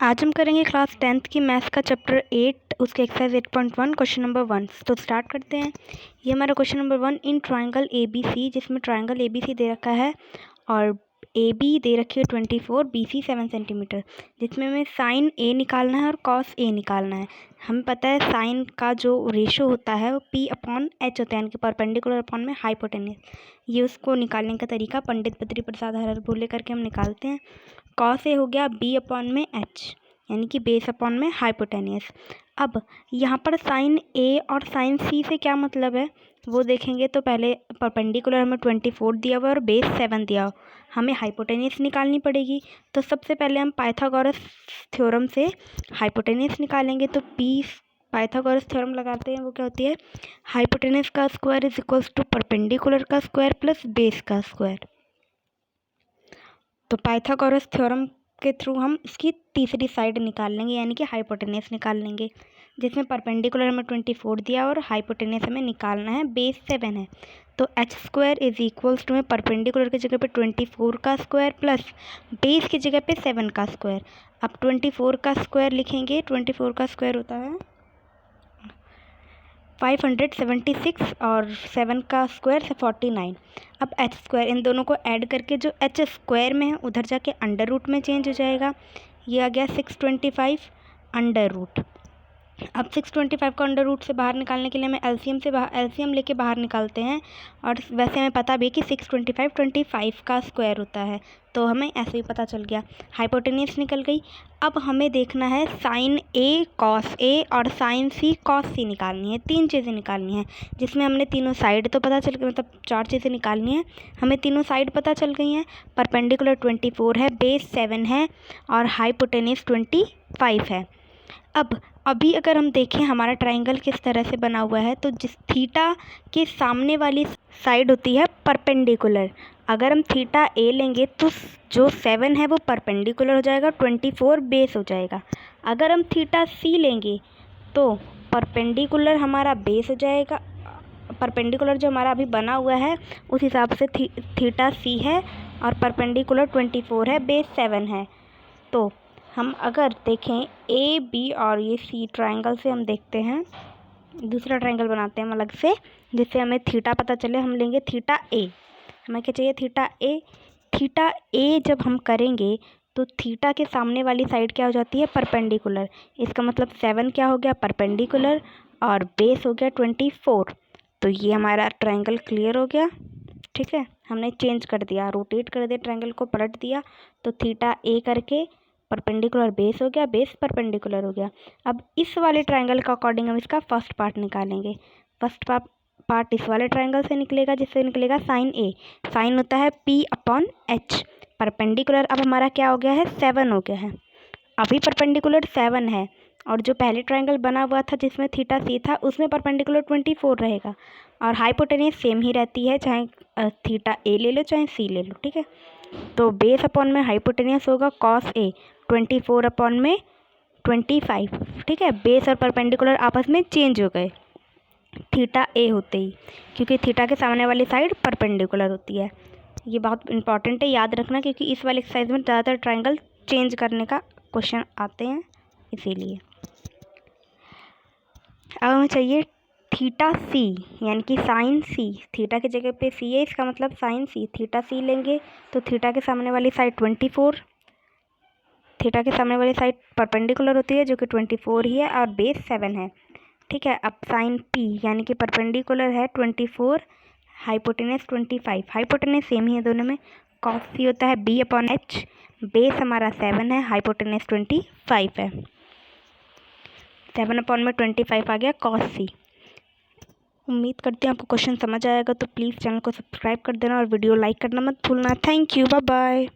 आज हम करेंगे क्लास 10th की मैथ्स का चैप्टर 8 उसके एक्सरसाइज 8.1 क्वेश्चन नंबर 1। तो स्टार्ट करते हैं। ये हमारा question number 1 in triangle A B C, जिसमें ट्रायंगल ए बी सी दे रखा है और ए बी दे रखी है 24, बी सी 7 सेंटीमीटर, जिसमें हमें साइन ए निकालना है और कॉस ए निकालना है। हमें पता है साइन का जो रेशो होता है वो पी अपॉन एच होता है, यानी कि परपेंडिकुलर अपॉन में हाइपोटेन्यूस। ये उसको निकालने का तरीका पंडित बद्री प्रसाद हररपुर करके हम निकालते हैं। कॉस ए हो गया बी अपॉन में एच, यानी कि बेस अपॉन में हाइपोटेनियस। अब यहाँ पर साइन ए और साइन सी से क्या मतलब है वो देखेंगे। तो पहले परपेंडिकुलर हमें 24 दिया हुआ और बेस 7 दिया हुआ, हमें हाइपोटेनियस निकालनी पड़ेगी। तो सबसे पहले हम पाइथागोरस थ्योरम से हाइपोटेनियस निकालेंगे। तो पी पाइथागोरस थ्योरम लगाते हैं, वो क्या होती है, हाइपोटेनियस का square is equals to perpendicular का स्क्वायर प्लस बेस का स्क्वायर। तो पाइथागोरस थ्योरम के थ्रू हम इसकी तीसरी साइड निकाल लेंगे, यानी कि हाइपोटेनियस निकाल लेंगे, जिसमें परपेंडिकुलर हमें 24 दिया और हाइपोटेनियस हमें निकालना है, बेस 7 है। तो H square is equals to में परपेंडिकुलर की जगह पे 24 का स्क्वायर प्लस बेस की जगह पे 7 का स्क्वायर। अब 24 का स्क्वायर लिखेंगे, 24 का स्क्वायर होता है 576 और 7 का स्क्वायर से 49। अब एच स्क्वायर इन दोनों को ऐड करके जो एच स्क्वायर में है उधर जाके अंडर रूट में चेंज हो जाएगा। ये आ गया 625 अंडर रूट। अब 625 को अंडर रूट से बाहर निकालने के लिए हमें एलसीएम लेके बाहर निकालते हैं। और वैसे हमें पता भी है कि 625 25 का स्क्वायर होता है, तो हमें ऐसे ही पता चल गया, हाइपोटेनियस निकल गई। अब हमें देखना है साइन ए कॉस ए और साइन सी कॉस सी निकालनी है। 3 चीज़ें निकालनी है, जिसमें हमने तीनों साइड तो पता चल गई, मतलब 4 चीज़ें निकालनी है। हमें तीनों साइड पता चल गई हैं। परपेंडिकुलर 24 है, बेस 7 है और हाइपोटेनियस 25 है। अब अभी अगर हम देखें हमारा ट्रायंगल किस तरह से बना हुआ है, तो जिस थीटा के सामने वाली साइड होती है परपेंडिकुलर। अगर हम थीटा ए लेंगे तो जो 7 है वो परपेंडिकुलर हो जाएगा, 24 बेस हो जाएगा। अगर हम थीटा सी लेंगे तो परपेंडिकुलर हमारा बेस हो जाएगा, परपेंडिकुलर जो हमारा अभी बना हुआ है उस हिसाब से थीटा सी है और परपेंडिकुलर 24 है, बेस 7 है। तो हम अगर देखें ए बी और ये सी ट्रायंगल से हम देखते हैं, दूसरा ट्रायंगल बनाते हैं हम अलग से, जिससे हमें थीटा पता चले। हम लेंगे थीटा ए, हमें क्या चाहिए, थीटा ए। थीटा ए जब हम करेंगे तो थीटा के सामने वाली साइड क्या हो जाती है, परपेंडिकुलर। इसका मतलब 7 क्या हो गया, परपेंडिकुलर, और बेस हो गया 24। तो ये हमारा ट्रायंगल क्लियर हो गया। ठीक है, हमने चेंज कर दिया, रोटेट कर दिया, ट्रायंगल को पलट दिया। तो थीटा ए करके परपेंडिकुलर बेस हो गया, बेस परपेंडिकुलर हो गया। अब इस वाले ट्रायंगल का अकॉर्डिंग हम इसका फर्स्ट पार्ट निकालेंगे। फर्स्ट पार्ट इस वाले ट्रायंगल से निकलेगा, जिससे निकलेगा साइन ए। साइन होता है पी अपॉन एच। परपेंडिकुलर अब हमारा क्या हो गया है, 7 हो गया है। अभी परपेंडिकुलर 7 है और जो पहले ट्रायंगल बना हुआ था जिसमें थीटा सी था उसमें परपेंडिकुलर 24 रहेगा। और हाइपोटेनियस सेम ही रहती है, चाहे थीटा ए ले लो चाहे सी ले लो। ठीक है, तो बेस अपॉन में हाइपोटेनियस होगा कॉस ए, 24 अपॉन में 25। ठीक है, बेस और परपेंडिकुलर आपस में चेंज हो गए थीटा ए होते ही, क्योंकि थीटा के सामने वाली साइड परपेंडिकुलर होती है। ये बहुत इंपॉर्टेंट है, याद रखना, क्योंकि इस वाले एक्सरसाइज में ज़्यादातर ट्रायंगल चेंज करने का क्वेश्चन आते हैं, इसीलिए। अब हमें चाहिए थीटा सी, यानी कि साइन सी। थीटा की जगह पे सी है, इसका मतलब साइन सी। थीटा सी लेंगे तो थीटा के सामने वाली साइड 24, थीटा के सामने वाली साइड परपेंडिकुलर होती है जो कि 24 ही है और बेस 7 है। ठीक है, अब साइन पी यानी कि परपेंडिकुलर है 24, हाइपोटेनस 25। हाइपोटेनस सेम ही है दोनों में। कॉस सी होता है बी अपॉन एच, बेस हमारा 7 है, हाइपोटेनस 25 है। 7 अपॉन में 25 आ गया कॉस सी। उम्मीद करते हैं आपको क्वेश्चन समझ आएगा, तो प्लीज़ चैनल को सब्सक्राइब कर देना और वीडियो लाइक करना मत भूलना। Thank you, bye bye.